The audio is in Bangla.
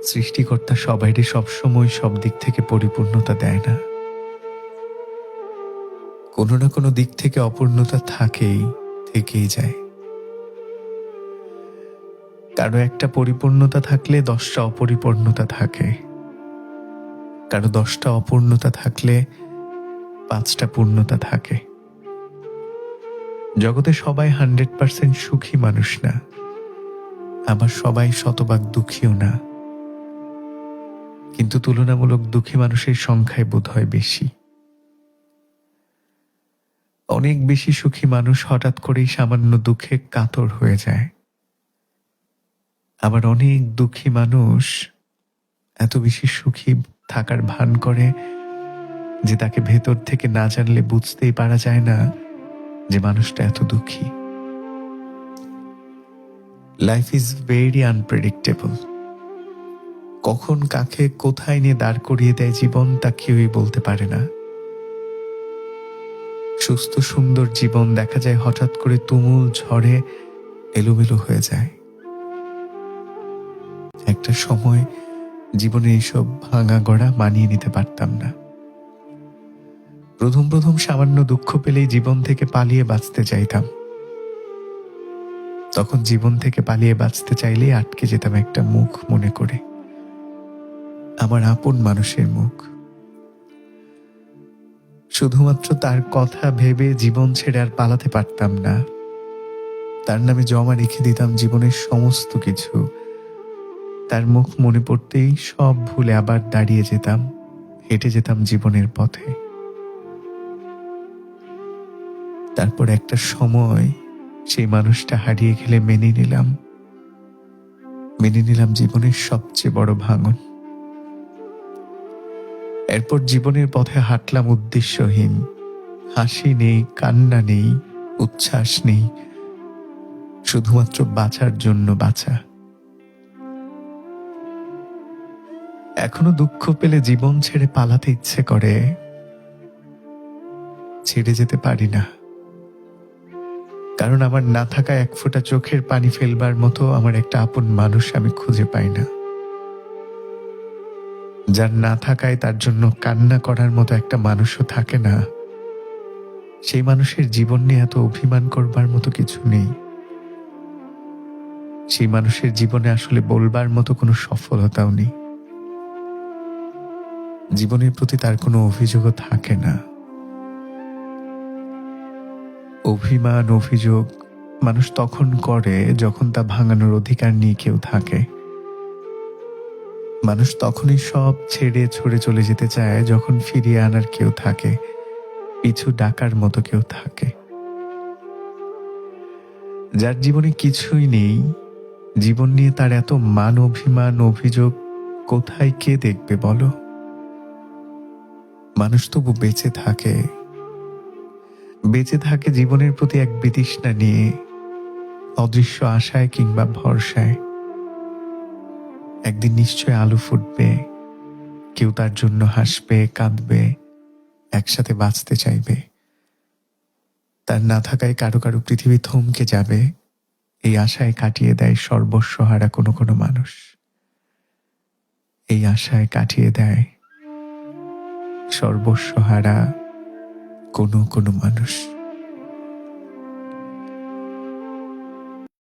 সৃষ্টিকর্তা সবাইকে সবসময় সব দিক থেকে পরিপূর্ণতা দেয় না। কোনো না কোনো দিক থেকে অপূর্ণতা থেকেই যায়। কারো একটা পরিপূর্ণতা থাকলে 10টা অপরিপূর্ণতা থাকে, কারো 10টা অপূর্ণতা থাকলে 5টা পূর্ণতা থাকে। জগতে সবাই 100% সুখী মানুষ না, আবার সবাই শতভাগ দুঃখীও না, কিন্তু তুলনামূলক দুঃখী মানুষের সংখ্যায় বোধহয় বেশি। অনেক বেশি সুখী মানুষ হঠাৎ করেই সামান্য দুঃখে কাতর হয়ে যায়, আবার অনেক দুঃখী মানুষ এত বেশি সুখী থাকার ভান করে যে তাকে ভেতর থেকে না জানলে বুঝতেই পারা যায় না যে মানুষটা এত দুঃখী। Life is very unpredictable. কখন কাকে কোথায় নিয়ে দাঁড় করিয়ে দেয় জীবন তা কেউই বলতে পারে না। সুস্থ সুন্দর জীবন দেখা যায় হঠাৎ করে তুমুল ঝড়ে এলোমেলো হয়ে যায়। একটা সময় জীবনে এইসব ভাঙা গড়া মানিয়ে নিতে পারতাম না। প্রথম প্রথম সামান্য দুঃখ পেলেই জীবন থেকে পালিয়ে বাঁচতে চাইতাম। তখন জীবন থেকে পালিয়ে বাঁচতে চাইলেই আটকে যেতাম একটা মুখ মনে করে, আমার আপন মানুষের মুখ। শুধুমাত্র তার কথা ভেবে জীবন ছেড়ে আর পালাতে পারতাম না। তার নামে জমা রেখে দিতাম জীবনের সমস্ত কিছু। তার মুখ মনে পড়তেই সব ভুলে আবার দাঁড়িয়ে যেতাম, হেঁটে যেতাম জীবনের পথে। তারপর একটা সময় সেই মানুষটা হারিয়ে গেলে মেনে নিলাম জীবনের সবচেয়ে বড় ভাঙন। এরপর জীবনের পথে হাঁটলাম উদ্দেশ্যহীন। হাসি নেই, কান্না নেই, উচ্ছ্বাস নেই, শুধুমাত্র বাঁচার জন্য বাঁচা। এখনো দুঃখ পেলে জীবন ছেড়ে পালাতে ইচ্ছে করে, ছেড়ে যেতে পারি না। কারণ আমার না থাকা এক ফোঁটা চোখের পানি ফেলবার মতো আমার একটা আপন মানুষ আমি খুঁজে পাই না। যার না থাকায় তার জন্য কান্না করার মতো একটা মানুষও থাকে না, সেই মানুষের জীবন নিয়ে এত অভিমান করবার মতো কিছু নেই। সেই মানুষের জীবনে আসলে বলবার মতো কোনো সফলতাও নেই। জীবনের প্রতি তার কোনো অভিযোগও থাকে না। অভিমান, অভিযোগ মানুষ তখন করে যখন তা ভাঙানোর অধিকার নিয়ে কেউ থাকে। মানুষ তখনই সব ছেড়ে ছুড়ে চলে যেতে চায় যখন ফিরিয়ে আনার কেউ থাকে, পিছু ডাকার মতো কেউ থাকে। যার জীবনে কিছুই নেই, জীবন নিয়ে তার এত মান অভিমান অভিযোগ কোথায় কে দেখবে বলো? মানুষ তবু বেঁচে থাকে জীবনের প্রতি এক বিতৃষ্ণা নিয়ে, অদৃশ্য আশায় কিংবা ভরসায়। একদিন নিশ্চয় আলো ফুটবে, কেউ তার জন্য হাসবে, কাঁদবে, একসাথে বাঁচতে চাইবে। তার না থাকায় কারো কারো পৃথিবী থমকে যাবে, এই আশায় কাটিয়ে দেয় সর্বস্বহারা কোনো কোনো মানুষ। এই আশায় কাটিয়ে দেয় সর্বস্বহারা কোনো কোনো মানুষ।